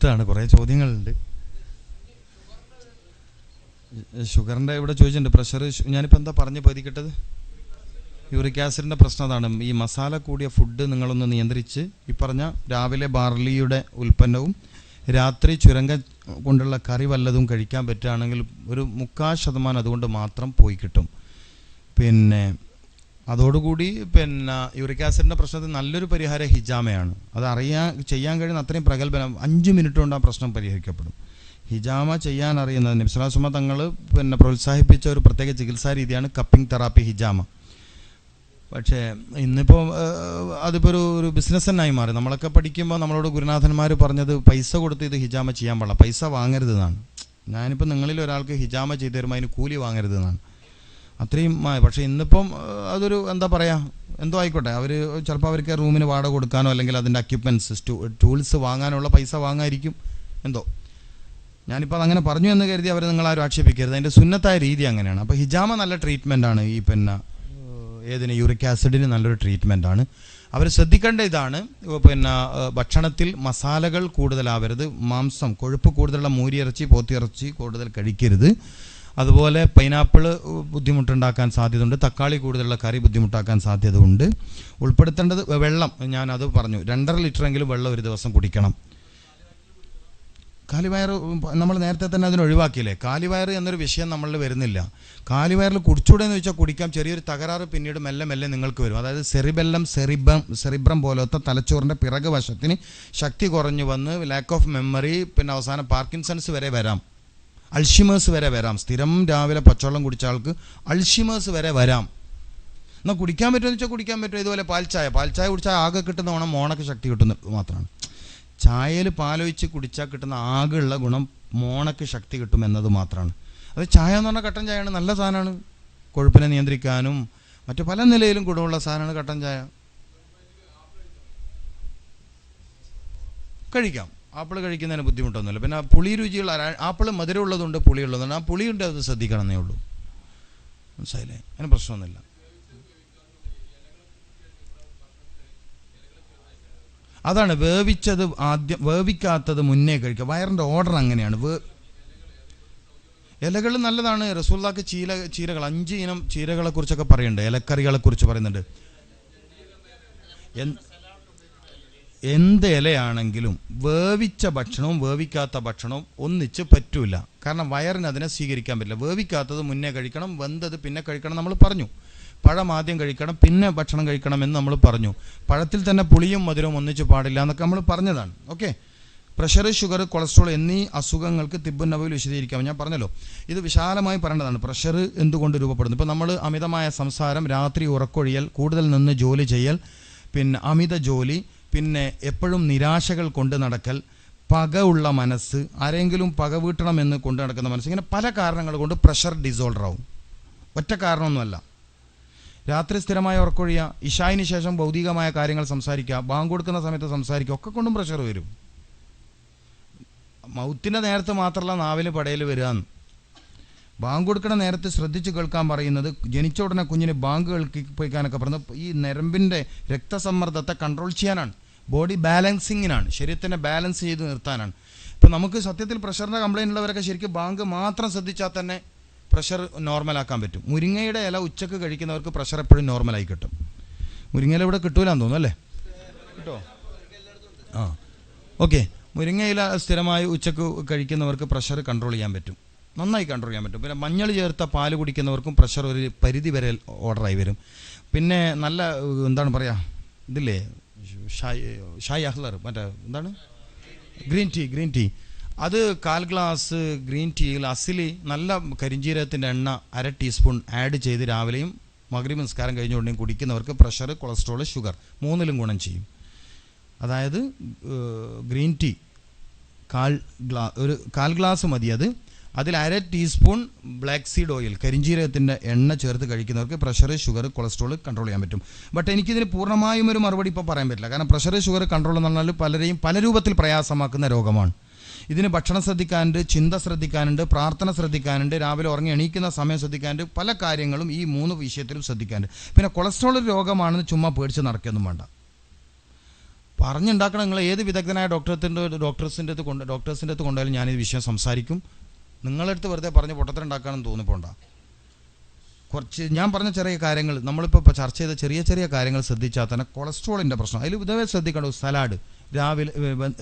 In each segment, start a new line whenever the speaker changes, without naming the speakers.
നിർത്തുകയാണ്. കുറേ ചോദ്യങ്ങളുണ്ട്. ഷുഗറിൻ്റെ ഇവിടെ ചോദിച്ചിട്ടുണ്ട്, പ്രഷർ. ഞാനിപ്പോൾ എന്താ പറഞ്ഞ് പതിക്കിട്ടത്? യൂറിക് ആസിഡിൻ്റെ പ്രശ്നം അതാണ്. ഈ മസാല കൂടിയ ഫുഡ് നിങ്ങളൊന്ന് നിയന്ത്രിച്ച്, ഈ പറഞ്ഞ രാവിലെ ബാർലിയുടെ ഉൽപ്പന്നവും രാത്രി ചുരങ്ക കൊണ്ടുള്ള കറി വല്ലതും കഴിക്കാൻ പറ്റുകയാണെങ്കിൽ ഒരു 40% അതുകൊണ്ട് മാത്രം പോയി കിട്ടും. പിന്നെ അതോടുകൂടി പിന്നെ യൂറിക് ആസിഡിൻ്റെ പ്രശ്നത്തിന് നല്ലൊരു പരിഹാരം ഹിജാമയാണ്. അത് ചെയ്യാൻ കഴിയുന്ന അത്രയും പ്രഗത്ഭനം 5 മിനിറ്റ് കൊണ്ട് ആ പ്രശ്നം പരിഹരിക്കപ്പെടും. ഹിജാമ ചെയ്യാൻ അറിയുന്നത് നബി സ്വല്ലല്ലാഹു അലൈഹി വസല്ലം തങ്ങൾ പിന്നെ പ്രോത്സാഹിപ്പിച്ച ഒരു പ്രത്യേക ചികിത്സാ രീതിയാണ് കപ്പിംഗ് തെറാപ്പി, ഹിജാമ. പക്ഷേ ഇന്നിപ്പോൾ അതിപ്പോൾ ഒരു ബിസിനസ് തന്നെയായി മാറി. നമ്മളൊക്കെ പഠിക്കുമ്പോൾ നമ്മളോട് ഗുരുനാഥന്മാർ പറഞ്ഞത് പൈസ കൊടുത്ത് ഇത് ഹിജാമ ചെയ്യാൻ പാടില്ല, പൈസ വാങ്ങരുതെന്നാണ്. ഞാനിപ്പോൾ നിങ്ങളിൽ ഒരാൾക്ക് ഹിജാമ ചെയ്തു തരുമ്പോൾ അതിന് കൂലി വാങ്ങരുതെന്നാണ്. അത്രയും. പക്ഷേ ഇന്നിപ്പം അതൊരു എന്താ പറയുക, എന്തോ ആയിക്കോട്ടെ, അവർ ചിലപ്പോൾ അവർക്ക് റൂമിന് വാടക കൊടുക്കാനോ അല്ലെങ്കിൽ അതിൻ്റെ എക്യുപ്മെൻറ്റ്സ് ടൂൾസ് വാങ്ങാനുള്ള പൈസ വാങ്ങായിരിക്കും എന്തോ. ഞാനിപ്പോൾ അതങ്ങനെ പറഞ്ഞു എന്ന് കരുതി അവർ നിങ്ങളാരും ആക്ഷേപിക്കരുത്. അതിൻ്റെ സുന്നത്തായ രീതി അങ്ങനെയാണ്. അപ്പോൾ ഹിജാമ നല്ല ട്രീറ്റ്മെൻറ്റാണ്. ഈ പിന്നെ ഏതിന് യൂറിക് ആസിഡിന് നല്ലൊരു ട്രീറ്റ്മെൻറ്റാണ്. അവർ ശ്രദ്ധിക്കേണ്ട ഇതാണ്, പിന്നെ ഭക്ഷണത്തിൽ മസാലകൾ കൂടുതലാവരുത്, മാംസം കൊഴുപ്പ് കൂടുതലുള്ള മൂരിയിറച്ചി പോത്തിയിറച്ചി കൂടുതൽ കഴിക്കരുത്. അതുപോലെ പൈനാപ്പിൾ ബുദ്ധിമുട്ടുണ്ടാക്കാൻ സാധ്യതയുണ്ട്, തക്കാളി കൂടുതലുള്ള കറി ബുദ്ധിമുട്ടാക്കാൻ സാധ്യതയുണ്ട്. ഉൾപ്പെടുത്തേണ്ടത് വെള്ളം, ഞാനത് പറഞ്ഞു, 2.5 ലിറ്ററെങ്കിലും വെള്ളം ഒരു ദിവസം കുടിക്കണം. കാലിവയറ് നമ്മൾ നേരത്തെ തന്നെ അതിന് ഒഴിവാക്കിയില്ലേ. കാലിവയറ് എന്നൊരു വിഷയം നമ്മളിൽ വരുന്നില്ല. കാലിവയറിൽ കുടിച്ചൂടെ എന്ന് ചോദിച്ചാൽ കുടിക്കാം. ചെറിയൊരു തകരാറ് പിന്നീട് മെല്ലെ മെല്ലെ നിങ്ങൾക്ക് വരും. അതായത് സെറിബ്രം പോലത്തെ തലച്ചോറിൻ്റെ പിറക് വശത്തിന് ശക്തി കുറഞ്ഞു വന്ന് ലാക്ക് ഓഫ് മെമ്മറി, പിന്നെ അവസാനം പാർക്കിൻസൺസ് വരെ വരാം, അൾഷിമേഴ്സ് വരെ വരാം. സ്ഥിരം രാവിലെ പച്ചവെള്ളം കുടിച്ച ആൾക്ക് അൾഷിമേഴ്സ് വരെ വരാം. എന്നാൽ കുടിക്കാൻ പറ്റുമെന്ന് വെച്ചാൽ കുടിക്കാൻ പറ്റും. ഇതുപോലെ പാൽച്ചായ കുടിച്ചാൽ ആകെ കിട്ടുന്ന ഗുണം മോണക്ക് ശക്തി കിട്ടുന്ന മാത്രമാണ്. ചായയിൽ പാലൊഴിച്ച് കുടിച്ചാൽ കിട്ടുന്ന ആകെയുള്ള ഗുണം മോണക്ക് ശക്തി കിട്ടുമെന്നത് മാത്രമാണ്. അത് ചായ എന്ന് പറഞ്ഞാൽ കട്ടൻ ചായയാണ്, നല്ല സാധനമാണ്. കൊഴുപ്പിനെ നിയന്ത്രിക്കാനും മറ്റു പല നിലയിലും ഗുണമുള്ള സാധനമാണ് കട്ടൻ ചായ. കഴിക്കാം. ആപ്പിൾ കഴിക്കുന്നതിന് ബുദ്ധിമുട്ടൊന്നുമില്ല. പിന്നെ പുളി രുചിയുള്ള ആപ്പിൾ മധുരമുള്ളതുണ്ട്, പുളിയുള്ളതുണ്ട്. ആ പുളിയുണ്ട്, അത് ശ്രദ്ധിക്കണമെന്നേ ഉള്ളൂ. മനസ്സിലായില്ലേ? അതിന് പ്രശ്നമൊന്നുമില്ല. അതാണ് വേവിച്ചത് ആദ്യം, വേവിക്കാത്തത് മുന്നേ കഴിക്കുക. വയറിൻ്റെ ഓർഡർ അങ്ങനെയാണ്. ഇലകൾ നല്ലതാണ്. റസൂലുള്ളാഹിക്ക് ചീരകൾ 5 ഇനം ചീരകളെ കുറിച്ചൊക്കെ പറയുന്നുണ്ട്, ഇലക്കറികളെ കുറിച്ച് പറയുന്നുണ്ട്. എന്ത് ഇലയാണെങ്കിലും വേവിച്ച ഭക്ഷണവും വേവിക്കാത്ത ഭക്ഷണവും ഒന്നിച്ച് പറ്റൂല. കാരണം വയറിന് അതിനെ സ്വീകരിക്കാൻ പറ്റില്ല. വേവിക്കാത്തത് മുന്നേ കഴിക്കണം, വെന്തത് പിന്നെ കഴിക്കണം നമ്മൾ പറഞ്ഞു. പഴം ആദ്യം കഴിക്കണം, പിന്നെ ഭക്ഷണം കഴിക്കണം എന്ന് നമ്മൾ പറഞ്ഞു. പഴത്തിൽ തന്നെ പുളിയും മധുരവും ഒന്നിച്ച് പാടില്ല എന്നൊക്കെ നമ്മൾ പറഞ്ഞതാണ്. ഓക്കെ. പ്രഷർ, ഷുഗർ, കൊളസ്ട്രോൾ എന്നീ അസുഖങ്ങൾക്ക് തിബ്ബുൻ നബവിയിൽ വിശദീകരിക്കാം. ഞാൻ പറഞ്ഞല്ലോ, ഇത് വിശാലമായി പറയേണ്ടതാണ്. പ്രഷർ എന്തുകൊണ്ട് രൂപപ്പെടുന്നു? ഇപ്പോൾ നമ്മൾ അമിതമായ സംസാരം, രാത്രി ഉറക്കൊഴിയൽ, കൂടുതൽ നിന്ന് ജോലി ചെയ്യൽ, പിന്നെ അമിത ജോലി, പിന്നെ എപ്പോഴും നിരാശകൾ കൊണ്ട് നടക്കൽ, പക ഉള്ള മനസ്സ്, ആരെങ്കിലും പക വീട്ടണമെന്ന് കൊണ്ട് നടക്കുന്ന മനസ്സ്, ഇങ്ങനെ പല കാരണങ്ങൾ കൊണ്ട് പ്രഷർ ഡിസോർഡർ ആവും. ഒറ്റ കാരണമൊന്നുമല്ല. രാത്രി സ്ഥിരമായ ഉറക്കൊഴിയുക, ഇശായിന് ശേഷം ഭൗതികമായ കാര്യങ്ങൾ സംസാരിക്കുക, ബാങ്ക് കൊടുക്കുന്ന സമയത്ത് സംസാരിക്കുക, ഒക്കെ കൊണ്ടും പ്രഷർ വരും. മൗത്തിൻ്റെ നേരത്ത് മാത്രമല്ല നാവിൽ പടയിൽ വരികയെന്ന്. ബാങ്ക് കൊടുക്കുന്ന നേരത്ത് ശ്രദ്ധിച്ച് കേൾക്കാൻ പറയുന്നത്, ജനിച്ച ഉടനെ കുഞ്ഞിന് ബാങ്ക് കേൾപ്പിക്കാനൊക്കെ പറയുന്നത് ഈ നരമ്പിൻ്റെ രക്തസമ്മർദ്ദത്തെ കൺട്രോൾ ചെയ്യാനാണ്, ബോഡി ബാലൻസിങ്ങിനാണ്, ശരീരത്തിനെ ബാലൻസ് ചെയ്ത് നിർത്താനാണ്. ഇപ്പം നമുക്ക് സത്യത്തിൽ പ്രഷറിൻ്റെ കംപ്ലയിൻ്റ് ഉള്ളവരൊക്കെ ശരിക്കും ബാങ്ക് മാത്രം ശ്രദ്ധിച്ചാൽ തന്നെ പ്രഷർ നോർമലാക്കാൻ പറ്റും. മുരിങ്ങയുടെ ഇല ഉച്ചക്ക് കഴിക്കുന്നവർക്ക് പ്രഷർ എപ്പോഴും നോർമലായി കിട്ടും. മുരിങ്ങയില ഇവിടെ കിട്ടൂലെന്ന് തോന്നുന്നു അല്ലേ? കിട്ടോ? ആ, ഓക്കെ. മുരിങ്ങയില സ്ഥിരമായി ഉച്ചക്ക് കഴിക്കുന്നവർക്ക് പ്രഷർ കൺട്രോൾ ചെയ്യാൻ പറ്റും, നന്നായി കൺട്രോൾ ചെയ്യാൻ പറ്റും. പിന്നെ മഞ്ഞൾ ചേർത്ത പാല് കുടിക്കുന്നവർക്കും പ്രഷർ ഒരു പരിധി വരെ ഓർഡറായി വരും. പിന്നെ നല്ല എന്താണ് പറയുക, ഇതില്ലേ ഷായ് അഹ്ലർ, മറ്റേ എന്താണ് ഗ്രീൻ ടീ, അത് 1/4 ഗ്ലാസ് ഗ്രീൻ ടീയിൽ അസിലി നല്ല കരിഞ്ജീരകത്തിൻ്റെ എണ്ണ 1/2 ടീസ്പൂൺ ആഡ് ചെയ്ത് രാവിലെയും മഗ്രിബ് നിസ്കാരം കഴിഞ്ഞുകൊണ്ടും കുടിക്കുന്നവർക്ക് പ്രഷർ, കൊളസ്ട്രോൾ, ഷുഗർ 3ലും ഗുണം ചെയ്യും. അതായത് ഗ്രീൻ ടീ 1/4 ഗ്ലാസ് മതി. അതിൽ 1/2 ടീസ്പൂൺ ബ്ലാക്ക് സീഡ് ഓയിൽ, കരിഞ്ജീരകത്തിൻ്റെ എണ്ണ ചേർത്ത് കഴിക്കുന്നവർക്ക് പ്രഷർ, ഷുഗർ, കൊളസ്ട്രോൾ കൺട്രോൾ ചെയ്യാൻ പറ്റും. ബട്ട് എനിക്കിതിന് പൂർണ്ണമായും ഒരു മറുപടി ഇപ്പോൾ പറയാൻ പറ്റില്ല. കാരണം പ്രഷർ, ഷുഗർ കൺട്രോൾ എന്ന് പറഞ്ഞാൽ പലരെയും പല രൂപത്തിൽ പ്രയാസമാക്കുന്ന രോഗമാണ്. ഇതിന് ഭക്ഷണം ശ്രദ്ധിക്കാനുണ്ട്, ചിന്ത ശ്രദ്ധിക്കാനുണ്ട്, പ്രാർത്ഥന ശ്രദ്ധിക്കാനുണ്ട്, രാവിലെ ഉറങ്ങി എണീക്കുന്ന സമയം ശ്രദ്ധിക്കാനുണ്ട്, പല കാര്യങ്ങളും ഈ 3 വിഷയത്തിലും ശ്രദ്ധിക്കാനുണ്ട്. പിന്നെ കൊളസ്ട്രോൾ രോഗമാണെന്ന് ചുമ്മാ പേടിച്ച് നടക്കുകയൊന്നും വേണ്ട. പറഞ്ഞുണ്ടാക്കണം. നിങ്ങൾ ഏത് വിദഗ്ധനായ ഡോക്ടേഴ്സിൻ്റെ അടുത്ത് കൊണ്ടുപോയാലും ഞാനീ വിഷയം സംസാരിക്കും. നിങ്ങളടുത്ത് വെറുതെ പറഞ്ഞ് പൊട്ടത്തരം ഉണ്ടാക്കാനെന്ന് തോന്നിപ്പോണ്ട. കുറച്ച് ഞാൻ പറഞ്ഞ ചെറിയ കാര്യങ്ങൾ, നമ്മളിപ്പോൾ ചർച്ച ചെയ്ത ചെറിയ ചെറിയ കാര്യങ്ങൾ ശ്രദ്ധിച്ചാൽ തന്നെ കൊളസ്ട്രോളിൻ്റെ പ്രശ്നം അതിൽ ഇതേ ശ്രദ്ധിക്കേണ്ടത്. സലാഡ് രാവിലെ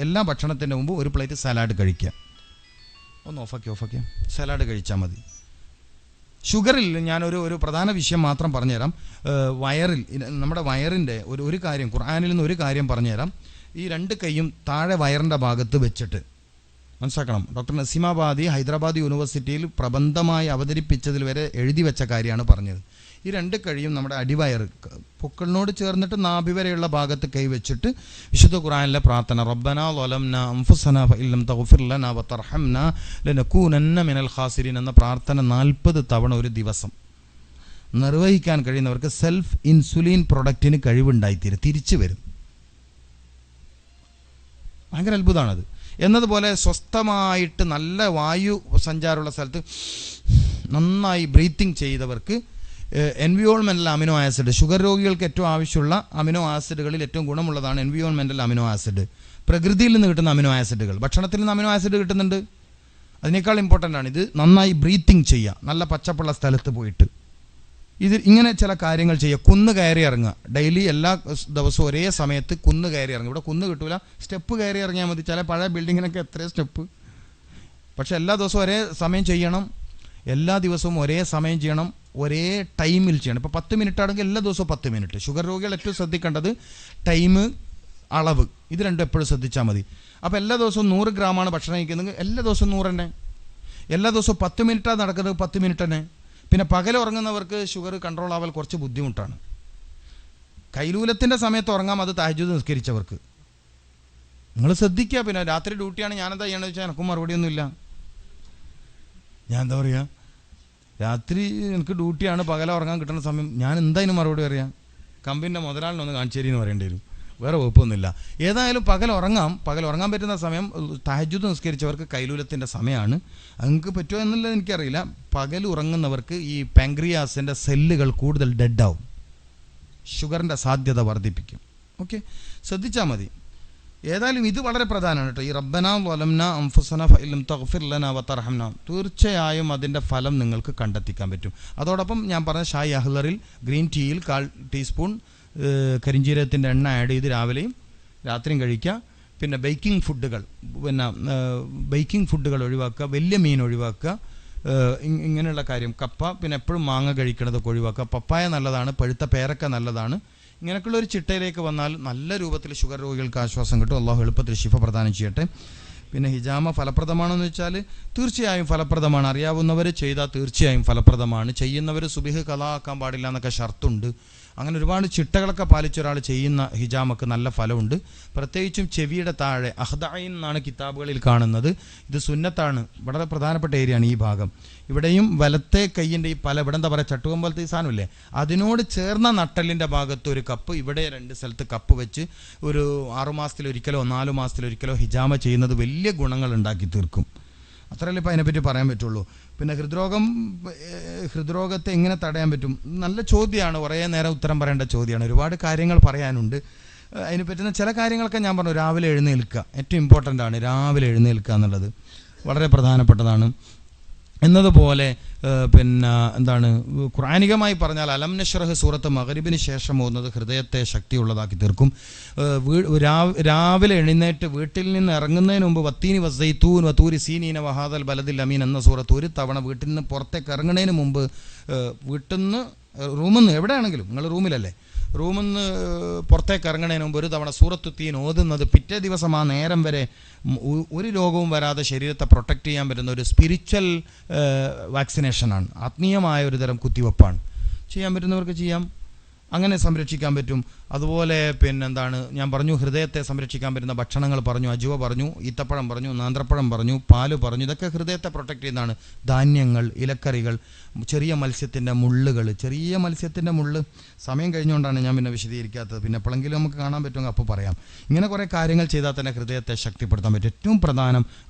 എല്ലാ ഭക്ഷണത്തിൻ്റെ മുമ്പ് ഒരു പ്ലേറ്റ് സലാഡ് കഴിക്കുക. ഒന്ന് ഓഫാക്കി സലാഡ് കഴിച്ചാൽ മതി. ഷുഗറിൽ ഞാനൊരു പ്രധാന വിഷയം മാത്രം പറഞ്ഞുതരാം. വയറിൽ നമ്മുടെ വയറിൻ്റെ ഒരു കാര്യം ഖുർആനിൽ നിന്ന് ഒരു കാര്യം പറഞ്ഞുതരാം. ഈ രണ്ട് കൈയും താഴെ വയറിൻ്റെ ഭാഗത്ത് വെച്ചിട്ട് മനസ്സിലാക്കണം. ഡോക്ടർ നസീമാബാദി ഹൈദരാബാദ് യൂണിവേഴ്സിറ്റിയിൽ പ്രബന്ധമായി അവതരിപ്പിച്ചതിൽ വരെ എഴുതി വെച്ച കാര്യമാണ് പറഞ്ഞത്. ഈ രണ്ട് കഴിയും നമ്മുടെ അടിവയർ പൊക്കിളിനോട് ചേർന്നിട്ട് നാഭി വരെയുള്ള ഭാഗത്ത് കൈവച്ചിട്ട് വിശുദ്ധ ഖുർആനിലെ പ്രാർത്ഥന റബ്ബനാ ളലംനാ അൻഫുസനാ ഫഇല്ലം തഗ്ഫിർ ലനാ വതർഹംനാ ലനകൂനന്ന മിനൽ ഖാസിരീൻ എന്ന പ്രാർത്ഥന 40 തവണ ഒരു ദിവസം നിർവഹിക്കാൻ കഴിയുന്നവർക്ക് സെൽഫ് ഇൻസുലിൻ പ്രൊഡക്റ്റിന് കഴിവുണ്ടായിത്തീരും, തിരിച്ചു വരും. ഭയങ്കര അത്ഭുതമാണത്. എന്നതുപോലെ സ്വസ്ഥമായിട്ട് നല്ല വായു സഞ്ചാരമുള്ള സ്ഥലത്ത് നന്നായി ബ്രീത്തിങ് ചെയ്തവർക്ക് എൻവിയോൺമെൻ്റൽ അമിനോ ആസിഡ്, ഷുഗർ രോഗികൾക്ക് ഏറ്റവും ആവശ്യമുള്ള അമിനോ ആസിഡുകളിൽ ഏറ്റവും ഗുണമുള്ളതാണ് എൻവിയോൺമെൻ്റൽ അമിനോ ആസിഡ്. പ്രകൃതിയിൽ നിന്ന് കിട്ടുന്ന അമിനോ ആസിഡുകൾ, ഭക്ഷണത്തിൽ നിന്ന് അമിനോ ആസിഡ് കിട്ടുന്നുണ്ട്, അതിനേക്കാൾ ഇമ്പോർട്ടൻ്റ് ആണ് ഇത്. നന്നായി ബ്രീത്തിങ് ചെയ്യുക, നല്ല പച്ചപ്പുള്ള സ്ഥലത്ത് പോയിട്ട് ഇത് ഇങ്ങനെ ചില കാര്യങ്ങൾ ചെയ്യുക. കുന്ന് കയറി ഇറങ്ങുക, ഡെയിലി എല്ലാ ദിവസവും ഒരേ സമയത്ത് കുന്ന് കയറി ഇറങ്ങുക. ഇവിടെ കുന്ന് കിട്ടൂല, സ്റ്റെപ്പ് കയറി ഇറങ്ങിയാൽ മതി. ചില പഴയ ബിൽഡിങ്ങിനൊക്കെ എത്രയോ സ്റ്റെപ്പ്. പക്ഷെ എല്ലാ ദിവസവും ഒരേ സമയം ചെയ്യണം, എല്ലാ ദിവസവും ഒരേ സമയം ചെയ്യണം, ഒരേ ടൈമിൽ ചെയ്യണം. ഇപ്പോൾ 10 മിനിറ്റ് ആണെങ്കിൽ എല്ലാ ദിവസവും 10 മിനിറ്റ്. ഷുഗർ രോഗികൾ ഏറ്റവും ശ്രദ്ധിക്കേണ്ടത് ടൈം, അളവ്, ഇത് രണ്ടും എപ്പോഴും ശ്രദ്ധിച്ചാൽ മതി. അപ്പോൾ എല്ലാ ദിവസവും 100 ഗ്രാമാണ് ഭക്ഷണം കഴിക്കുന്നത്, എല്ലാ ദിവസവും 100 തന്നെ. എല്ലാ ദിവസവും 10 മിനിറ്റാണ് നടക്കുന്നത്, 10 മിനിറ്റ് തന്നെ. പിന്നെ പകൽ ഉറങ്ങുന്നവർക്ക് ഷുഗർ കൺട്രോൾ ആവാൻ കുറച്ച് ബുദ്ധിമുട്ടാണ്. കൈലൂലത്തിൻ്റെ സമയത്ത് ഉറങ്ങാം, അത് തഹജ്ജുദ് നിസ്കരിച്ചവർക്ക്. നിങ്ങൾ ശ്രദ്ധിക്കുക. പിന്നെ രാത്രി ഡ്യൂട്ടിയാണ്, ഞാനെന്താ ചെയ്യണമെന്ന് വെച്ചാൽ എനിക്കും മറുപടിയൊന്നുമില്ല. ഞാൻ എന്താ പറയുക, രാത്രി എനിക്ക് ഡ്യൂട്ടിയാണ്, പകല ഉറങ്ങാൻ കിട്ടുന്ന സമയം, ഞാൻ എന്തായാലും മറുപടി പറയാം. കമ്പനിൻ്റെ മുതലാളിനൊന്ന് കാണിച്ചേരി എന്ന് പറയേണ്ടി വരും, വേറെ വകുപ്പൊന്നുമില്ല. ഏതായാലും പകൽ ഉറങ്ങാൻ പറ്റുന്ന സമയം തഹജ്ജുദ് നിസ്കരിച്ചവർക്ക് കൈലൂലത്തിൻ്റെ സമയമാണ്. നിങ്ങൾക്ക് പറ്റുമോ എന്നുള്ളത് എനിക്കറിയില്ല. പകൽ ഉറങ്ങുന്നവർക്ക് ഈ പാങ്ക്രിയാസിൻ്റെ സെല്ലുകൾ കൂടുതൽ ഡെഡാവും, ഷുഗറിൻ്റെ സാധ്യത വർദ്ധിപ്പിക്കും. ഓക്കെ, ശ്രദ്ധിച്ചാൽ മതി. ഏതായാലും ഇത് വളരെ പ്രധാനമാണ് കേട്ടോ. ഈ റബ്ബനാ വലംനാ അൻഫുസനാ ഫഇല്ലം തഗ്ഫിർ ലനാ വതർഹംനാ, തീർച്ചയായും അതിൻ്റെ ഫലം നിങ്ങൾക്ക് കണ്ടെത്തിക്കാൻ പറ്റും. അതോടൊപ്പം ഞാൻ പറഞ്ഞ ഷായ് അഹ്ലറിൽ ഗ്രീൻ ടീയിൽ 1/4 ടീസ്പൂൺ കരിഞ്ജീരകത്തിൻ്റെ എണ്ണ ആഡ് ചെയ്ത് രാവിലെയും രാത്രിയും കഴിക്കുക. പിന്നെ ബേക്കിംഗ് ഫുഡുകൾ ഒഴിവാക്കുക, വലിയ മീൻ ഒഴിവാക്കുക, ഇങ്ങനെയുള്ള കാര്യം. കപ്പ, പിന്നെ എപ്പോഴും മാങ്ങ കഴിക്കണതൊക്കെ ഒഴിവാക്കുക. പപ്പായ നല്ലതാണ്, പഴുത്ത പേരക്ക നല്ലതാണ്. ഇങ്ങനെയൊക്കെയുള്ള ഒരു ചിട്ടയിലേക്ക് വന്നാൽ നല്ല രൂപത്തിൽ ഷുഗർ രോഗികൾക്ക് ആശ്വാസം കിട്ടും. അള്ളാഹു എളുപ്പത്തിൽ ശിഫ പ്രദാനം ചെയ്യട്ടെ. പിന്നെ ഹിജാമ ഫലപ്രദമാണെന്ന് വെച്ചാൽ തീർച്ചയായും ഫലപ്രദമാണ്. അറിയാവുന്നവർ ചെയ്താൽ തീർച്ചയായും ഫലപ്രദമാണ്. ചെയ്യുന്നവർ സുബിഹ് ഖളാ ആക്കാൻ പാടില്ല എന്നൊക്കെ ഷർത്തുണ്ട്. അങ്ങനെ ഒരുപാട് ചിട്ടകളൊക്കെ പാലിച്ച ഒരാൾ ചെയ്യുന്ന ഹിജാമക്ക് നല്ല ഫലമുണ്ട്. പ്രത്യേകിച്ചും ചെവിയുടെ താഴെ അഹ്ദഈൻ എന്നാണ് കിതാബുകളിൽ കാണുന്നത്. ഇത് സുന്നത്താണ്, വളരെ പ്രധാനപ്പെട്ട ഏരിയയാണ് ഈ ഭാഗം. ഇവിടെയും വലത്തെ കൈയിൻ്റെ ഈ ഇവിടെ എന്താ പറയുക, ചട്ടുകം പോലത്തെ ഈ സാധനമില്ലേ, അതിനോട് ചേർന്ന നട്ടലിൻ്റെ ഭാഗത്ത് ഒരു കപ്പ്, ഇവിടെ 2 സ്ഥലത്ത് കപ്പ് വെച്ച് ഒരു 6 മാസത്തിലൊരിക്കലോ 4 മാസത്തിലൊരിക്കലോ ഹിജാമ ചെയ്യുന്നത് വലിയ ഗുണങ്ങൾ ഉണ്ടാക്കി തീർക്കും. അത്രയല്ലേ ഇപ്പോൾ അതിനെപ്പറ്റി പറയാൻ പറ്റുള്ളൂ. പിന്നെ ഹൃദ്രോഗത്തെ എങ്ങനെ തടയാൻ പറ്റും? നല്ല ചോദ്യമാണ്, കുറേ നേരം ഉത്തരം പറയേണ്ട ചോദ്യമാണ്. ഒരുപാട് കാര്യങ്ങൾ പറയാനുണ്ട്. അതിന് പറ്റുന്ന ചില കാര്യങ്ങളൊക്കെ ഞാൻ പറഞ്ഞു. രാവിലെ എഴുന്നേൽക്കുക ഏറ്റവും ഇമ്പോർട്ടൻ്റ് ആണ്. രാവിലെ എഴുന്നേൽക്കുക എന്നുള്ളത് വളരെ പ്രധാനപ്പെട്ടതാണ്. എന്നതുപോലെ പിന്നെ എന്താണ്, ഖുർആനികമായി പറഞ്ഞാൽ അലം നശ്റഹ് സൂറത്ത് മഗ്രിബിന് ശേഷം ഓതുന്നത് ഹൃദയത്തെ ശക്തിയുള്ളതാക്കി തീർക്കും. രാവിലെ എഴുന്നേറ്റ് വീട്ടിൽ നിന്ന് ഇറങ്ങുന്നതിന് മുമ്പ് വത്തീനി വസ്സൈത്തൂൻ വതൂരി സീനീന വഹാദൽ ബലദിൽ അമീൻ എന്ന സൂറത്ത് ഒരു തവണ വീട്ടിൽ നിന്ന് പുറത്തേക്ക് ഇറങ്ങുന്നതിന് മുമ്പ്, വീട്ടിൽ നിന്ന് റൂമിൽ നിന്ന് എവിടെയാണെങ്കിലും, നിങ്ങൾ റൂമിലല്ലേ, റൂമിൽ നിന്ന് പുറത്തേക്ക് ഇറങ്ങുന്നതിന് മുമ്പ് ഒരു തവണ സൂറത്തു തീൻ ഓതുന്നത് പിറ്റേ ദിവസം ആ നേരം വരെ ഒരു രോഗവും വരാതെ ശരീരത്തെ പ്രൊട്ടക്റ്റ് ചെയ്യാൻ പറ്റുന്ന ഒരു സ്പിരിച്വൽ വാക്സിനേഷനാണ്. ആത്മീയമായ ഒരു തരം കുത്തിവെപ്പാണ്. ചെയ്യാൻ പറ്റുന്നവർക്ക് ചെയ്യാം, അങ്ങനെ സംരക്ഷിക്കാൻ പറ്റും. അതുപോലെ പിന്നെന്താണ്, ഞാൻ പറഞ്ഞു ഹൃദയത്തെ സംരക്ഷിക്കാൻ പറ്റുന്ന ഭക്ഷണങ്ങൾ പറഞ്ഞു. അജുവ പറഞ്ഞു, ഈത്തപ്പഴം പറഞ്ഞു, നേന്ത്രപ്പഴം പറഞ്ഞു, പാല് പറഞ്ഞു. ഇതൊക്കെ ഹൃദയത്തെ പ്രൊട്ടക്റ്റ് ചെയ്യുന്നതാണ്. ധാന്യങ്ങൾ, ഇലക്കറികൾ, ചെറിയ മത്സ്യത്തിൻ്റെ മുള്ള്. സമയം കഴിഞ്ഞുകൊണ്ടാണ് ഞാൻ പിന്നെ വിശദീകരിക്കാത്തത്. പിന്നെ എപ്പോഴെങ്കിലും നമുക്ക് കാണാൻ പറ്റുമെങ്കിൽ അപ്പോൾ പറയാം. ഇങ്ങനെ കുറേ കാര്യങ്ങൾ ചെയ്താൽ തന്നെ ഹൃദയത്തെ ശക്തിപ്പെടുത്താൻ പറ്റും. ഏറ്റവും പ്രധാനം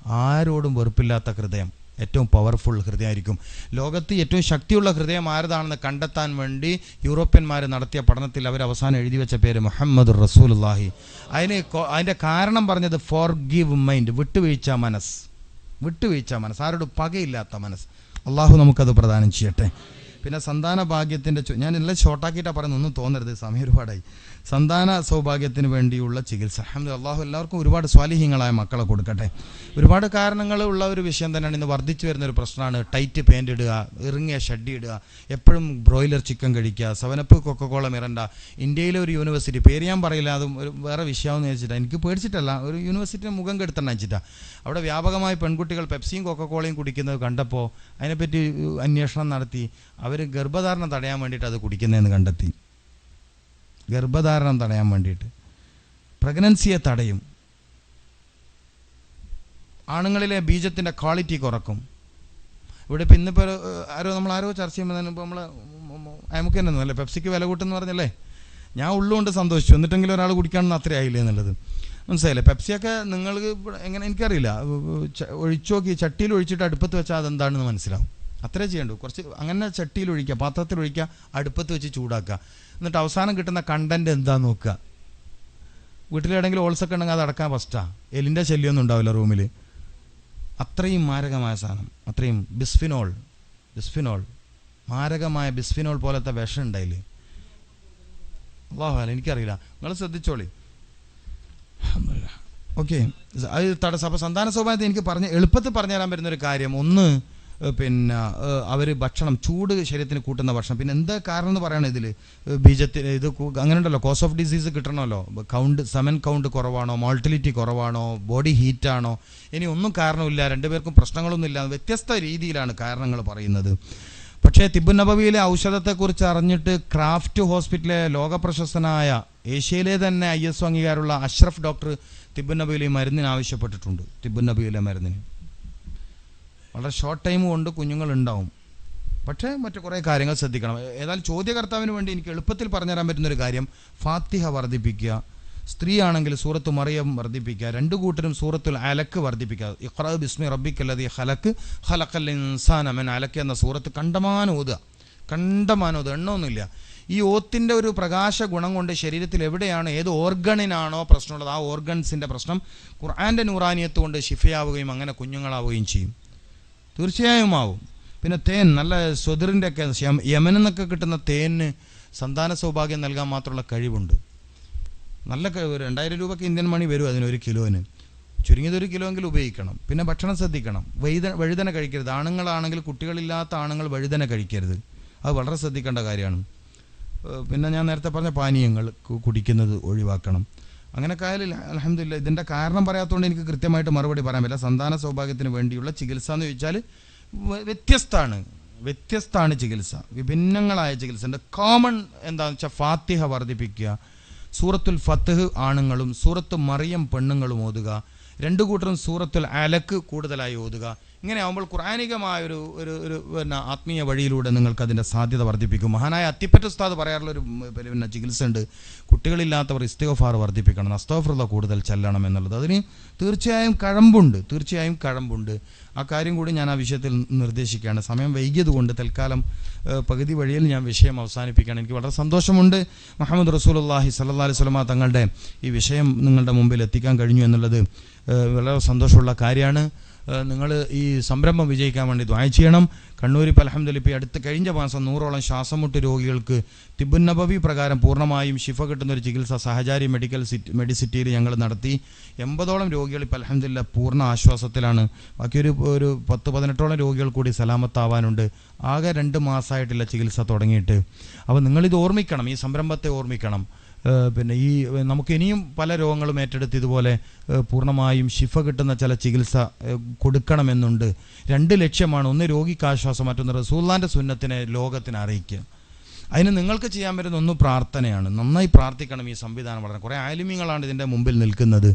ആരോടും വെറുപ്പില്ലാത്ത ഹൃദയം. ഏറ്റവും പവർഫുൾ ഹൃദയമായിരിക്കും. ലോകത്ത് ഏറ്റവും ശക്തിയുള്ള ഹൃദയം ആരതാണെന്ന് കണ്ടെത്താൻ വേണ്ടി യൂറോപ്യന്മാർ നടത്തിയ പഠനത്തിൽ അവർ അവസാനം എഴുതി വെച്ച പേര് മുഹമ്മദുർ റസൂലുള്ളാഹി. അതിൻ്റെ കാരണം പറഞ്ഞത് ഫോർഗീവ് മൈൻഡ്, വിട്ടുവീഴ്ച മനസ്സ്, ആരോട് പകയില്ലാത്ത മനസ്സ്. അള്ളാഹു നമുക്കത് പ്രദാനം ചെയ്യട്ടെ. പിന്നെ സന്താന ഭാഗ്യത്തിൻ്റെ ഞാൻ എല്ലാം ഷോർട്ടാക്കിയിട്ടാണ് പറയുന്നത്, ഒന്നും തോന്നരുത്, സമയം ഒരുപാടായി. സന്താന സൗഭാഗ്യത്തിന് വേണ്ടിയുള്ള ചികിത്സ, അൽഹംദുലില്ലാഹ് അള്ളാഹു എല്ലാവർക്കും ഒരുപാട് സ്വാലിഹീങ്ങളായ മക്കളെ കൊടുക്കട്ടെ. ഒരുപാട് കാരണങ്ങളുള്ള ഒരു വിഷയം തന്നെയാണ്. ഇന്ന് വർദ്ധിച്ചു വരുന്നൊരു പ്രശ്നമാണ് ടൈറ്റ് പാൻറ് ഇടുക, ഇറങ്ങിയ ഷഡ്ഡി ഇടുക, എപ്പോഴും ബ്രോയിലർ ചിക്കൻ കഴിക്കുക, 7up കൊക്കക്കോള മിറണ്ട. ഇന്ത്യയിലെ ഒരു യൂണിവേഴ്സിറ്റി, പേര് ഞാൻ പറയില്ല, അതും ഒരു വേറെ വിഷയമെന്ന് വെച്ചിട്ടാണ്, എനിക്ക് പേടിച്ചിട്ടല്ല, ഒരു യൂണിവേഴ്സിറ്റിയുടെ മുഖം കെടുത്തണം വെച്ചിട്ടാണ്. അവിടെ വ്യാപകമായി പെൺകുട്ടികൾ പെപ്സിയും കൊക്കക്കോളയും കുടിക്കുന്നത് കണ്ടപ്പോൾ അതിനെപ്പറ്റി അന്വേഷണം നടത്തി. അവർ ഗർഭധാരണം തടയാൻ വേണ്ടിയിട്ട് അത് കുടിക്കുന്നതെന്ന് കണ്ടെത്തി. ഗർഭധാരണം തടയാൻ വേണ്ടിയിട്ട്, പ്രഗ്നൻസിയെ തടയും, ആണുങ്ങളിലെ ബീജത്തിൻ്റെ ക്വാളിറ്റി കുറക്കും. ഇവിടെ ഇപ്പം ഇന്നിപ്പോൾ നമ്മളാരോ ചർച്ച ചെയ്യുമ്പോൾ ഇപ്പോൾ നമ്മൾ നമുക്ക് തന്നെ അല്ലേ പെപ്സിക്ക് വില കൂട്ടെന്ന് പറഞ്ഞല്ലേ, ഞാൻ ഉള്ളുകൊണ്ട് സന്തോഷിച്ചു. എന്നിട്ടെങ്കിലും ഒരാൾ കുടിക്കാണെന്ന് അത്ര ആയില്ലേ എന്നുള്ളത് മനസ്സിലായില്ലേ. പെപ്സിയൊക്കെ നിങ്ങൾക്ക് എങ്ങനെ എനിക്കറിയില്ല, ഒഴിച്ചു നോക്കി ചട്ടിയിൽ ഒഴിച്ചിട്ട് അടുപ്പത്ത് വെച്ചാൽ അതെന്താണെന്ന് മനസ്സിലാവും. അത്രേ ചെയ്യണ്ടു. കുറച്ച് അങ്ങനെ ചട്ടിയിൽ ഒഴിക്കുക, പാത്രത്തിൽ ഒഴിക്കുക, അടുപ്പത്ത് വെച്ച് ചൂടാക്കുക, എന്നിട്ട് അവസാനം കിട്ടുന്ന കണ്ടൻറ്റ് എന്താന്ന് നോക്കുക. വീട്ടിലെവിടെയെങ്കിലും ഓൾസൊക്കെ ഉണ്ടെങ്കിൽ അത് അടക്കാൻ ഫസ്റ്റാണ്. എലിൻ്റെ ശല്യമൊന്നും ഉണ്ടാവില്ല റൂമിൽ. അത്രയും മാരകമായ സാധനം, അത്രയും ബിസ്ഫിനോൾ, മാരകമായ ബിസ്ഫിനോൾ പോലത്തെ വിഷം ഉണ്ടായില്ലേ. അല്ലാഹു അലം, എനിക്കറിയില്ല, നിങ്ങൾ ശ്രദ്ധിച്ചോളി. ഓക്കെ, അത് തടസ്സം. അപ്പോൾ സന്താന സൗഭാഗ്യത്തെ എനിക്ക് എളുപ്പത്തിൽ പറഞ്ഞു തരാൻ പറ്റുന്നൊരു കാര്യം, ഒന്ന് പിന്നെ അവർ ഭക്ഷണം, ചൂട് ശരീരത്തിന് കൂട്ടുന്ന ഭക്ഷണം. പിന്നെ എന്താ കാരണം എന്ന് പറയണം ഇതിൽ, ബീജത്തിന് ഇത് അങ്ങനെ ഉണ്ടല്ലോ, കോസ് ഓഫ് ഡിസീസ് കിട്ടണമല്ലോ, സെമൻ കൗണ്ട് കുറവാണോ, മോർട്ടിലിറ്റി കുറവാണോ, ബോഡി ഹീറ്റാണോ, ഇനി ഒന്നും കാരണമില്ല, രണ്ടുപേർക്കും പ്രശ്നങ്ങളൊന്നും ഇല്ല, വ്യത്യസ്ത രീതിയിലാണ് കാരണങ്ങൾ പറയുന്നത്. പക്ഷേ തിബ്ബുൻ നബവിയിലെ ഔഷധത്തെക്കുറിച്ച് അറിഞ്ഞിട്ട് ക്രാഫ്റ്റ് ഹോസ്പിറ്റലിലെ ലോകപ്രശസ്തനായ ഏഷ്യയിലെ തന്നെ ISO അംഗീകാരമുള്ള അഷ്റഫ് ഡോക്ടർ തിബ്ബുൻ നബവിയിലെ മരുന്നിന് ആവശ്യപ്പെട്ടിട്ടുണ്ട്. തിബ്ബുൻ നബവിയിലെ മരുന്നിന് വളരെ ഷോർട്ട് ടൈം കൊണ്ട് കുഞ്ഞുങ്ങളുണ്ടാവും. പക്ഷേ മറ്റു കുറേ കാര്യങ്ങൾ ശ്രദ്ധിക്കണം. ഏതായാലും ചോദ്യകർത്താവിന് വേണ്ടി എനിക്ക് എളുപ്പത്തിൽ പറഞ്ഞുതരാൻ പറ്റുന്നൊരു കാര്യം, ഫാത്തിഹ വർദ്ധിപ്പിക്കുക, സ്ത്രീ ആണെങ്കിൽ സൂറത്ത് മറിയം വർദ്ധിപ്പിക്കുക, രണ്ടു കൂട്ടരും സൂറത്തുൽ അലക്ക് വർദ്ധിപ്പിക്കുക. ഇഖ്റ ബിസ്മി റബ്ബിക്കല്ലദീ ഖലഖ് ഖലഖൽ ഇൻസാന മിൻ അലക്ക് എന്ന സൂറത്ത് കണ്ടമാനം ഓതുക, എണ്ണമൊന്നുമില്ല. ഈ ഓത്തിൻ്റെ ഒരു പ്രകാശ ഗുണം കൊണ്ട് ശരീരത്തിൽ എവിടെയാണ്, ഏത് ഓർഗണിനാണോ പ്രശ്നമുള്ളത്, ആ ഓർഗൻസിൻ്റെ പ്രശ്നം ഖുർആൻ്റെ നൂറാനിയത്ത് കൊണ്ട് ശിഫയാവുകയും അങ്ങനെ കുഞ്ഞുങ്ങളാവുകയും ചെയ്യും. തീർച്ചയായും ആവും. പിന്നെ തേൻ, നല്ല സ്വദിറിൻ്റെ ഒക്കെ യമനിൽ നിന്നൊക്കെ കിട്ടുന്ന തേന് സന്താന സൗഭാഗ്യം നൽകാൻ മാത്രമുള്ള കഴിവുണ്ട്. നല്ല 2000 രൂപയ്ക്ക് ഇന്ത്യൻ മണി വരും അതിനൊരു കിലോന്. ചുരുങ്ങിയത് 1 കിലോയെങ്കിലും ഉപയോഗിക്കണം. പിന്നെ ഭക്ഷണം ശ്രദ്ധിക്കണം, വഴുതന കഴിക്കരുത്. ആണുങ്ങളാണെങ്കിൽ, കുട്ടികളില്ലാത്ത ആണുങ്ങൾ വഴുതന കഴിക്കരുത്, അത് വളരെ ശ്രദ്ധിക്കേണ്ട കാര്യമാണ്. പിന്നെ ഞാൻ നേരത്തെ പറഞ്ഞ പാനീയങ്ങൾ കുടിക്കുന്നത് ഒഴിവാക്കണം. അങ്ങനെയൊക്കെ ആയാലും അൽഹംദുലില്ലാഹ്. ഇതിൻ്റെ കാരണം പറയാത്തതുകൊണ്ട് എനിക്ക് കൃത്യമായിട്ട് മറുപടി പറയാൻ പറ്റില്ല. സന്താന സൗഭാഗ്യത്തിന് വേണ്ടിയുള്ള ചികിത്സ എന്ന് ചോദിച്ചാൽ വ്യത്യസ്തമാണ് ചികിത്സ, വിഭിന്നങ്ങളായ ചികിത്സ ഉണ്ട്. കോമൺ എന്താണെന്ന് വെച്ചാൽ ഫാത്തിഹ വർദ്ധിപ്പിക്കുക, സൂറത്തുൽ ഫത്ഹ് ആണുങ്ങളും സൂറത്ത് മറിയം പെണ്ണുങ്ങളും ഓതുക, രണ്ടു കൂട്ടരും സൂറത്തുൽ അലക്ക് കൂടുതലായി ഓതുക. ഇങ്ങനെ ആകുമ്പോൾ ഖുർആനികമായൊരു പിന്നെ ആത്മീയ വഴിയിലൂടെ നിങ്ങൾക്ക് അതിൻ്റെ സാധ്യത വർദ്ധിപ്പിക്കും. മഹാനായ അത്തിപ്പറ്റ ഉസ്താദ് പറയാറുള്ളൊരു പിന്നെ ചികിത്സ ഉണ്ട്, കുട്ടികളില്ലാത്തവർ ഇസ്തിഗ്ഫാർ വർദ്ധിപ്പിക്കണം, അസ്തഗ്ഫിറുല്ലാഹ് കൂടുതൽ ചെല്ലണം എന്നുള്ളത്. അതിന് തീർച്ചയായും കഴമ്പുണ്ട്. ആ കാര്യം കൂടി ഞാൻ ആ വിഷയത്തിൽ നിർദ്ദേശിക്കുകയാണ്. സമയം വൈകിയതുകൊണ്ട് തൽക്കാലം പകുതി വഴിയിൽ ഞാൻ വിഷയം അവസാനിപ്പിക്കുകയാണ്. എനിക്ക് വളരെ സന്തോഷമുണ്ട് മുഹമ്മദ് റസൂലുള്ളാഹി സ്വല്ലല്ലാഹി അലൈഹി വസല്ലമ തങ്ങളുടെ ഈ വിഷയം നിങ്ങളുടെ മുമ്പിൽ എത്തിക്കാൻ കഴിഞ്ഞു എന്നുള്ളത് വളരെ സന്തോഷമുള്ള കാര്യമാണ്. നിങ്ങൾ ഈ സംരംഭം വിജയിക്കാൻ വേണ്ടി ദുആ ചെയ്യണം. കണ്ണൂരിപ്പോൾ അൽഹംദുലില്ലാഹ് ഇപ്പോൾ കഴിഞ്ഞ മാസം 100ഓളം ശ്വാസമുട്ട് രോഗികൾക്ക് തിബ്ബുൻ നബവി പ്രകാരം പൂർണ്ണമായും ശിഫ കിട്ടുന്നൊരു ചികിത്സ സഹചാരി മെഡിസിറ്റിയിൽ ഞങ്ങൾ നടത്തി. 80ഓളം രോഗികൾ ഇപ്പോൾ അൽഹംദുലില്ലാഹ് പൂർണ്ണ ആശ്വാസത്തിലാണ്. ബാക്കി ഒരു 10-18ഓളം രോഗികൾ കൂടി സലാമത്താവാനുണ്ട്. ആകെ 2 മാസമായിട്ടില്ല ചികിത്സ തുടങ്ങിയിട്ട്. അപ്പോൾ നിങ്ങളിത് ഓർമ്മിക്കണം, ഈ സംരംഭത്തെ ഓർമ്മിക്കണം. പിന്നെ നമുക്ക് ഇനിയും പല രോഗങ്ങളും ഏറ്റെടുത്ത് ഇതുപോലെ പൂർണ്ണമായും ശിഫ കിട്ടുന്ന ചില ചികിത്സ കൊടുക്കണമെന്നുണ്ട്. 2 ലക്ഷ്യമാണ്. ഒന്ന് രോഗിക്ക് ആശ്വാസം, മറ്റൊന്ന് റസൂലുള്ളാഹിന്റെ സുന്നത്തിനെ ലോകത്തിന് അറിയിക്കുക. അതിന് നിങ്ങൾക്ക് ചെയ്യാൻ പറ്റുന്ന ഒന്ന് പ്രാർത്ഥനയാണ്. നന്നായി പ്രാർത്ഥിക്കണം. ഈ സംവിധാനം വളരെ കുറേ ആലിമീങ്ങളാണ് ഇതിൻ്റെ മുമ്പിൽ നിൽക്കുന്നത്,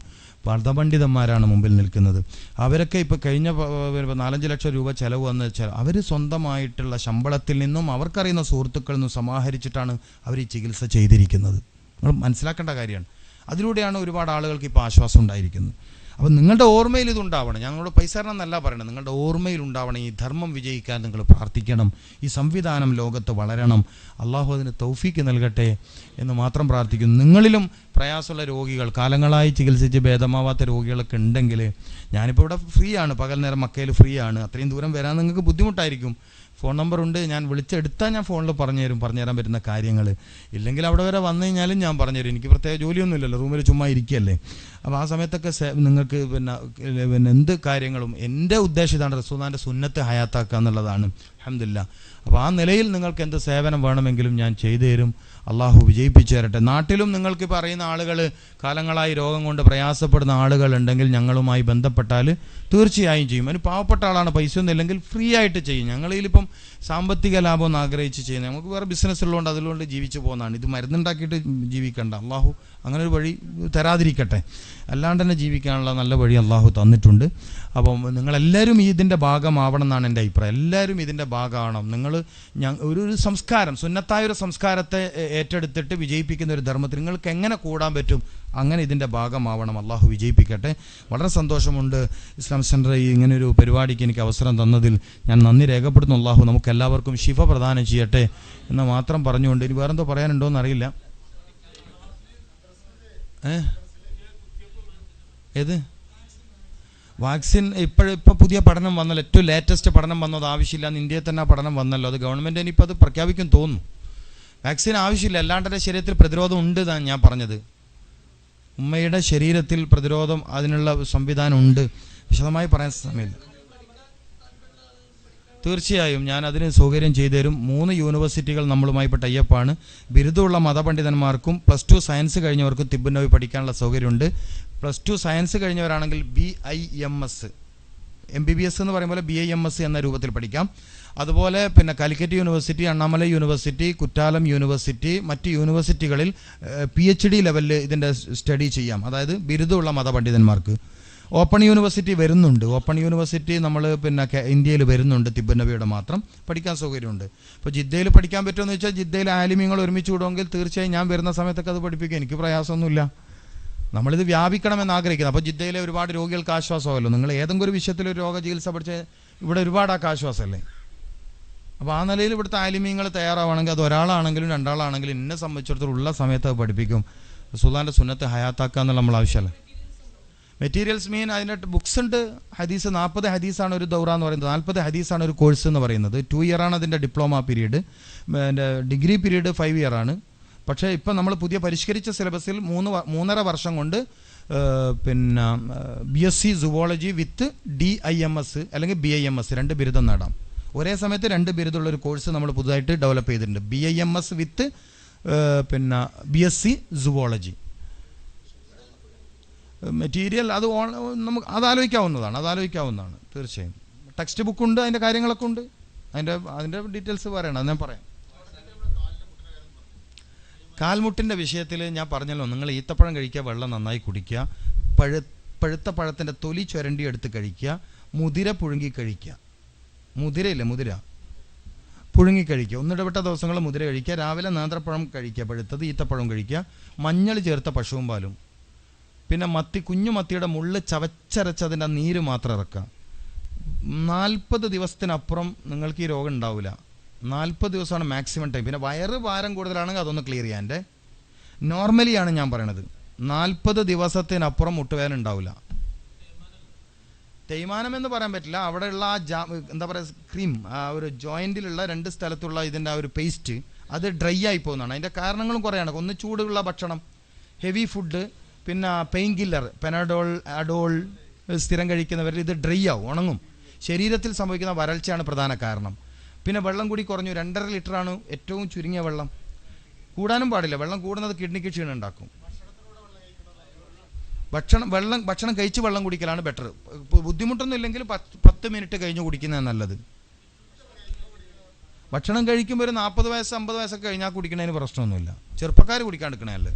പണ്ഡിതന്മാരാണ് മുമ്പിൽ നിൽക്കുന്നത്. അവരൊക്കെ ഇപ്പോൾ കഴിഞ്ഞ 4-5 ലക്ഷം രൂപ ചിലവ് വന്ന് അവർ സ്വന്തമായിട്ടുള്ള ശമ്പളത്തിൽ നിന്നും അവർക്കറിയുന്ന സുഹൃത്തുക്കളിൽ നിന്നും സമാഹരിച്ചിട്ടാണ് അവർ ഈ ചികിത്സ ചെയ്തിരിക്കുന്നത്. നമ്മൾ മനസ്സിലാക്കേണ്ട കാര്യമാണ്. അതിലൂടെയാണ് ഒരുപാട് ആളുകൾക്ക് ഇപ്പോൾ ആശ്വാസം ഉണ്ടായിരിക്കുന്നത്. അപ്പോൾ നിങ്ങളുടെ ഓർമ്മയിൽ ഇതുണ്ടാവണം. ഞങ്ങളോട് പൈസ തരണം എന്നല്ല പറയണം, നിങ്ങളുടെ ഓർമ്മയിൽ ഉണ്ടാവണം. ഈ ധർമ്മം വിജയിക്കാൻ നിങ്ങൾ പ്രാർത്ഥിക്കണം. ഈ സംവിധാനം ലോകത്ത് വളരണം. അള്ളാഹു അതിന് തൗഫീക്ക് നൽകട്ടെ എന്ന് മാത്രം പ്രാർത്ഥിക്കുന്നു. നിങ്ങളിലും പ്രയാസമുള്ള രോഗികൾ, കാലങ്ങളായി ചികിത്സിച്ച് ഭേദമാവാത്ത രോഗികളൊക്കെ ഉണ്ടെങ്കിൽ, ഞാനിപ്പോൾ ഇവിടെ ഫ്രീ ആണ്, പകൽ നേരം മക്കയിൽ ഫ്രീ ആണ്. അത്രയും ദൂരം വരാൻ നിങ്ങൾക്ക് ബുദ്ധിമുട്ടായിരിക്കും. ഫോൺ നമ്പറുണ്ട്, ഞാൻ വിളിച്ചെടുത്താൽ ഞാൻ ഫോണിൽ പറഞ്ഞുതരാൻ പറ്റുന്ന കാര്യങ്ങൾ. ഇല്ലെങ്കിൽ അവിടെ വരെ വന്നു കഴിഞ്ഞാലും ഞാൻ പറഞ്ഞുതരും. എനിക്ക് പ്രത്യേക ജോലിയൊന്നുമില്ലല്ലോ, റൂമിൽ ചുമ്മാ ഇരിക്കുകയല്ലേ. അപ്പോൾ ആ സമയത്തൊക്കെ നിങ്ങൾക്ക് പിന്നെ എന്ത് കാര്യങ്ങളും എൻ്റെ ഉദ്ദേശം ഇതാണ്, റസൂലുള്ളാഹിൻ്റെ സുന്നത്ത് ഹയാത്താക്കുക എന്നുള്ളതാണ്. അൽഹംദുലില്ലാഹ്. അപ്പോൾ ആ നിലയിൽ നിങ്ങൾക്ക് എന്ത് സേവനം വേണമെങ്കിലും ഞാൻ ചെയ്തു തരും. അള്ളാഹു വിജയിപ്പിച്ചു തരട്ടെ. നാട്ടിലും നിങ്ങൾക്കിപ്പോൾ അറിയുന്ന ആളുകൾ, കാലങ്ങളായി രോഗം കൊണ്ട് പ്രയാസപ്പെടുന്ന ആളുകളുണ്ടെങ്കിൽ ഞങ്ങളുമായി ബന്ധപ്പെട്ടാൽ തീർച്ചയായും ചെയ്യും. അതിന് പാവപ്പെട്ട ആളാണ്, പൈസയൊന്നും ഇല്ലെങ്കിൽ ഫ്രീ ആയിട്ട് ചെയ്യും. ഞങ്ങളിലിപ്പം സാമ്പത്തിക ലാഭമൊന്നും ആഗ്രഹിച്ച് ചെയ്യുന്നത്, നമുക്ക് വേറെ ബിസിനസ് ഉള്ളതുകൊണ്ട് അതിലുകൊണ്ട് ജീവിച്ചു പോകുന്നതാണ്. ഇത് മരുന്നുണ്ടാക്കിയിട്ട് ജീവിക്കണ്ട. അള്ളാഹു അങ്ങനെ ഒരു വഴി തരാതിരിക്കട്ടെ. അല്ലാണ്ട് തന്നെ ജീവിക്കാനുള്ള നല്ല വഴി അള്ളാഹു തന്നിട്ടുണ്ട്. അപ്പം നിങ്ങളെല്ലാവരും ഇതിൻ്റെ ഭാഗമാവണം എന്നാണ് എൻ്റെ അഭിപ്രായം. എല്ലാവരും ഇതിൻ്റെ ഭാഗമാവണം. നിങ്ങൾ ഒരു സംസ്കാരം, സുന്നത്തായൊരു സംസ്കാരത്തെ ഏറ്റെടുത്തിട്ട് വിജയിപ്പിക്കുന്ന ഒരു ധർമ്മത്തിൽ നിങ്ങൾക്ക് എങ്ങനെ കൂടാൻ പറ്റും, അങ്ങനെ ഇതിൻ്റെ ഭാഗമാവണം. അള്ളാഹു വിജയിപ്പിക്കട്ടെ. വളരെ സന്തോഷമുണ്ട് ഇസ്ലാം സെൻ്റർ ഇങ്ങനൊരു പരിപാടിക്ക് എനിക്ക് അവസരം തന്നതിൽ ഞാൻ നന്ദി രേഖപ്പെടുത്തുന്നു. അള്ളാഹു നമുക്ക് എല്ലാവർക്കും ശിഫ പ്രദാനം ചെയ്യട്ടെ എന്ന് മാത്രം പറഞ്ഞുകൊണ്ട് ഇനി വേറെന്തോ പറയാനുണ്ടോയെന്ന് അറിയില്ല. ഏത് വാക്സിൻ? ഇപ്പോൾ പുതിയ പഠനം വന്നല്ലോ, ഏറ്റവും ലേറ്റസ്റ്റ് പഠനം വന്നത് ആവശ്യമില്ല എന്ന് ഇന്ത്യയിൽ തന്നെ പഠനം വന്നല്ലോ. അത് ഗവൺമെൻറ് ഇനിയിപ്പോൾ അത് പ്രഖ്യാപിക്കും തോന്നുന്നു. വാക്സിൻ ആവശ്യമില്ല, അല്ലാണ്ട് എൻ്റെ ശരീരത്തിൽ പ്രതിരോധം ഉണ്ട് എന്നാണ് ഞാൻ പറഞ്ഞത്. ഉമ്മയുടെ ശരീരത്തിൽ പ്രതിരോധം, അതിനുള്ള സംവിധാനം ഉണ്ട്. വിശദമായി പറയാൻ സമയമില്ല. തീർച്ചയായും ഞാൻ അതിന് സൗകര്യം ചെയ്തു തരും. 3 യൂണിവേഴ്സിറ്റികൾ നമ്മളുമായി ഇപ്പോൾ ടൈപ്പാണ്. ബിരുദമുള്ള മതപണ്ഡിതന്മാർക്കും +2 സയൻസ് കഴിഞ്ഞവർക്കും തിബ്ബുൻ നബവി പഠിക്കാനുള്ള സൗകര്യമുണ്ട്. +2 സയൻസ് കഴിഞ്ഞവരാണെങ്കിൽ BIMS, MBBS എന്ന് പറയുമ്പോൾ BIMS എന്ന രൂപത്തിൽ പഠിക്കാം. അതുപോലെ പിന്നെ Calicut university, Annamalai university, Kuttalam university, മറ്റ് യൂണിവേഴ്സിറ്റികളിൽ PhD ലെവലിൽ ഇതിൻ്റെ സ്റ്റഡി ചെയ്യാം. അതായത് ബിരുദമുള്ള മതപണ്ഡിതന്മാർക്ക്. ഓപ്പൺ യൂണിവേഴ്സിറ്റി വരുന്നുണ്ട്. ഓപ്പൺ യൂണിവേഴ്സിറ്റി നമ്മൾ പിന്നെ ഇന്ത്യയിൽ വരുന്നുണ്ട്. തിബ്ബുൻ നബിയുടെ മാത്രം പഠിക്കാൻ സൗകര്യമുണ്ട്. ഇപ്പോൾ ജിദ്ദയിൽ പഠിക്കാൻ പറ്റുമെന്ന് വെച്ചാൽ, ജിദ്ദയിൽ ആലിമീങ്ങൾ ഒരുമിച്ച് വിടുമെങ്കിൽ തീർച്ചയായും ഞാൻ വരുന്ന സമയത്തൊക്കെ അത് പഠിപ്പിക്കും. എനിക്ക് പ്രയാസമൊന്നുമില്ല. നമ്മളിത് വ്യാപിക്കണമെന്ന് ആഗ്രഹിക്കുന്നത്. അപ്പോൾ ജിദ്ദയിലെ ഒരുപാട് രോഗികൾക്ക് ആശ്വാസമല്ലോ. നിങ്ങൾ ഏതെങ്കിലും ഒരു വിഷയത്തിൽ രോഗ ചികിത്സ പഠിച്ച് ഇവിടെ ഒരുപാടാക്ക് ആശ്വാസമല്ലേ. അപ്പോൾ ആ നിലയിൽ ഇവിടുത്തെ ആലിമീങ്ങൾ തയ്യാറാവുകയാണെങ്കിൽ, അത് ഒരാളാണെങ്കിലും 2 ആളാണെങ്കിലും എന്നെ സംബന്ധിച്ചിടത്തോളം ഉള്ള സമയത്ത് അത് പഠിപ്പിക്കും. റസൂലുള്ളാഹിൻ്റെ സുന്നത്ത് ഹയാത്താക്കുക എന്നുള്ള നമ്മൾ ആവശ്യമല്ല. മെറ്റീരിയൽസ് മീൻ അതിൻ്റെ ബുക്സ് ഉണ്ട്. ഹദീസ് 40 ഹദീസാണ് ഒരു ദൗറ എന്ന് പറയുന്നത്. 40 ഹദീസാണ് ഒരു കോഴ്സ് എന്ന് പറയുന്നത്. 2 ഇയറാണ് അതിൻ്റെ ഡിപ്ലോമ പീരീഡ്. എൻ്റെ ഡിഗ്രി പീരീഡ് 5 ഇയറാണ്. പക്ഷേ ഇപ്പം നമ്മൾ പുതിയ പരിഷ്കരിച്ച സിലബസിൽ 3.5 വർഷം കൊണ്ട് പിന്നെ BSc സുവോളജി വിത്ത് DIMS അല്ലെങ്കിൽ BIMS 2 ബിരുദം നേടാം. ഒരേ സമയത്ത് 2 ബിരുദമുള്ളൊരു കോഴ്സ് നമ്മൾ പുതുതായിട്ട് ഡെവലപ്പ് ചെയ്തിട്ടുണ്ട്. BIMS വിത്ത് പിന്നെ BSc സുവോളജി. മെറ്റീരിയൽ അത് നമുക്ക് അതാലോചിക്കാവുന്നതാണ് തീർച്ചയായും. ടെക്സ്റ്റ് ബുക്കുണ്ട്, അതിൻ്റെ കാര്യങ്ങളൊക്കെ ഉണ്ട്. അതിൻ്റെ ഡീറ്റെയിൽസ് പറയണം, അത് ഞാൻ പറയാം. കാൽമുട്ടിൻ്റെ വിഷയത്തിൽ ഞാൻ പറഞ്ഞല്ലോ, നിങ്ങൾ ഈത്തപ്പഴം കഴിക്കുക, വെള്ളം നന്നായി കുടിക്കുക, പഴുത്ത പഴത്തിൻ്റെ തൊലി ചുരണ്ടി എടുത്ത് കഴിക്കുക, മുതിര പുഴുങ്ങി കഴിക്കുക. മുതിര പുഴുങ്ങി കഴിക്കുക. ഒന്നിടവിട്ട ദിവസങ്ങൾ മുതിര കഴിക്കുക. രാവിലെ നേന്ത്രപ്പഴം കഴിക്കുക, പഴുത്തത്. ഈത്തപ്പഴം കഴിക്കുക. മഞ്ഞൾ ചേർത്ത പശുവും പാലും. പിന്നെ കുഞ്ഞു മത്തിയുടെ മുള്ള് ചവച്ചരച്ചതിൻ്റെ നീര് മാത്രം ഇറക്കുക. 40 ദിവസത്തിനപ്പുറം നിങ്ങൾക്ക് ഈ രോഗം ഉണ്ടാവില്ല. 40 ദിവസമാണ് മാക്സിമം ടൈം. പിന്നെ വയറ് ഭാരം കൂടുതലാണെങ്കിൽ അതൊന്ന് ക്ലിയർ ചെയ്യാൻ്റെ. നോർമലിയാണ് ഞാൻ പറയണത്. 40 ദിവസത്തിനപ്പുറം മുട്ടുവേദന ഉണ്ടാവില്ല. തേയ്മാനം എന്ന് പറയാൻ പറ്റില്ല. അവിടെയുള്ള ആ എന്താ പറയുക, ക്രീം, ആ ഒരു ജോയിൻറ്റിലുള്ള 2 സ്ഥലത്തുള്ള ഇതിൻ്റെ ആ ഒരു പേസ്റ്റ് അത് ഡ്രൈ ആയി പോകുന്നതാണ്. അതിൻ്റെ കാരണങ്ങളും കുറേയാണ്. ഒന്ന് ചൂടുള്ള ഭക്ഷണം, ഹെവി ഫുഡ്, പിന്നെ പെയിൻ കില്ലർ, പെനഡോൾ, അഡോൾ സ്ഥിരം കഴിക്കുന്നവരിൽ ഇത് ഡ്രൈ ആവും, ഉണങ്ങും. ശരീരത്തിൽ സംഭവിക്കുന്ന വരൾച്ചയാണ് പ്രധാന കാരണം. പിന്നെ വെള്ളം കൂടി കുറഞ്ഞു. 2.5 ലിറ്ററാണ് ഏറ്റവും ചുരുങ്ങിയ വെള്ളം. കൂടാനും പാടില്ല. വെള്ളം കൂടുന്നത് കിഡ്നിക്ക് ക്ഷീണം ഉണ്ടാക്കും. ഭക്ഷണം കഴിച്ച് വെള്ളം കുടിക്കലാണ് ബെറ്റർ. ബുദ്ധിമുട്ടൊന്നും ഇല്ലെങ്കിൽ 10 മിനിറ്റ് കഴിഞ്ഞ് കുടിക്കുന്നതാണ് നല്ലത്. ഭക്ഷണം കഴിക്കുമ്പോൾ ഒരു 40 വയസ്സ് 50 വയസ്സൊക്കെ കഴിഞ്ഞാൽ കുടിക്കുന്നതിന് പ്രശ്നമൊന്നുമില്ല. ചെറുപ്പക്കാർ കുടിക്കാണ്ടിരിക്കണല്ലേ.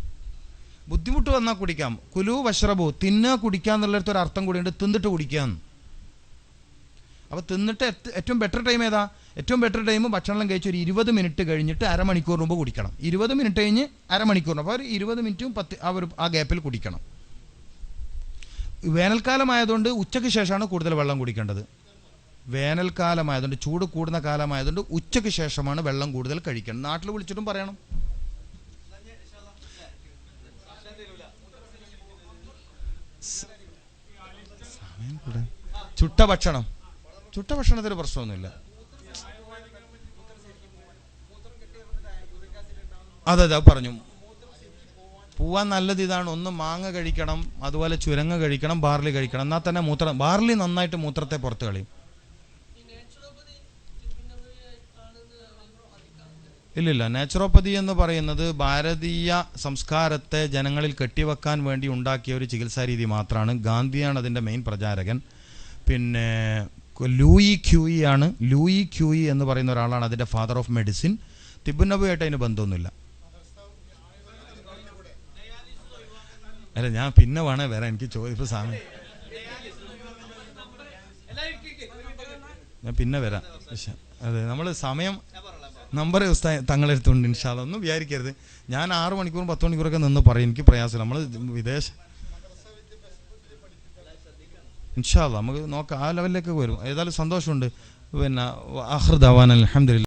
ബുദ്ധിമുട്ട് വന്നാൽ കുടിക്കാം. കുലു വഷ്റബു, തിന്നുക കുടിക്കുക എന്നുള്ളൊരു അർത്ഥം കൂടിയുണ്ട്. തിന്നിട്ട് കുടിക്കാന്ന്. അപ്പോൾ തിന്നിട്ട് ഏറ്റവും ബെറ്റർ ടൈം ഏതാ? ഏറ്റവും ബെറ്റർ ടൈം ഭക്ഷണം കഴിച്ച് ഒരു 20 മിനിറ്റ് കഴിഞ്ഞിട്ട് അരമണിക്കൂർ മുമ്പ് കുടിക്കണം. 20 മിനിറ്റ് കഴിഞ്ഞ് അരമണിക്കൂറിന്, അപ്പോൾ ഒരു 20 മിനിറ്റും 10 ആ ഗ്യാപ്പിൽ കുടിക്കണം. വേനൽക്കാലമായതുകൊണ്ട് ഉച്ചയ്ക്ക് ശേഷമാണ് കൂടുതൽ വെള്ളം കുടിക്കേണ്ടത്. വേനൽക്കാലമായതുകൊണ്ട്, ചൂട് കൂടുന്ന കാലമായതുകൊണ്ട് ഉച്ചയ്ക്ക് ശേഷമാണ് വെള്ളം കൂടുതൽ കഴിക്കേണ്ടത്. നാട്ടിൽ വിളിച്ചിട്ടും പറയണം. ചുട്ട ഭക്ഷണത്തിന് പ്രശ്നമൊന്നുമില്ല. അതെ പറഞ്ഞു. പോവാൻ നല്ലത് ഇതാണ്. ഒന്ന് മാങ്ങ കഴിക്കണം, അതുപോലെ ചുരങ്ങ കഴിക്കണം, ബാർലി കഴിക്കണം. എന്നാൽ തന്നെ ബാർലി നന്നായിട്ട് മൂത്രത്തെ പുറത്ത് കളയും. ഇല്ലില്ല, നാച്ചുറോപ്പതി എന്ന് പറയുന്നത് ഭാരതീയ സംസ്കാരത്തെ ജനങ്ങളിൽ കെട്ടിവെക്കാൻ വേണ്ടി ഉണ്ടാക്കിയ ഒരു ചികിത്സാ രീതി മാത്രമാണ്. ഗാന്ധിയാണ് അതിൻ്റെ മെയിൻ പ്രചാരകൻ. പിന്നെ ലൂയി ക്യൂയി എന്ന് പറയുന്ന ഒരാളാണ് അതിൻ്റെ ഫാദർ ഓഫ് മെഡിസിൻ. തിബുനബുയായിട്ട് അതിന് ബന്ധമൊന്നുമില്ല. അല്ല, ഞാൻ പിന്നെ വേണേ വരാം. എനിക്ക് ചോദിപ്പോൾ സമയം, ഞാൻ പിന്നെ വരാം. അതെ, നമ്മൾ സമയം നമ്പർ തങ്ങളെടുത്തുകൊണ്ട് ഇൻഷാ അല്ലാഹ് ഒന്നും വിചാരിക്കരുത്. ഞാൻ 6 മണിക്കൂറും 10 മണിക്കൂറൊക്കെ നിന്ന് പറയും, എനിക്ക് പ്രയാസമില്ല. നമ്മൾ ഇൻഷാ അല്ലാഹ് നമുക്ക് നോക്കാം, ആ ലെവലിലേക്ക് വരും. ഏതായാലും സന്തോഷമുണ്ട്. പിന്നെ ആഖിർ ദഅവാന അൽഹംദുലില്ലാഹ്.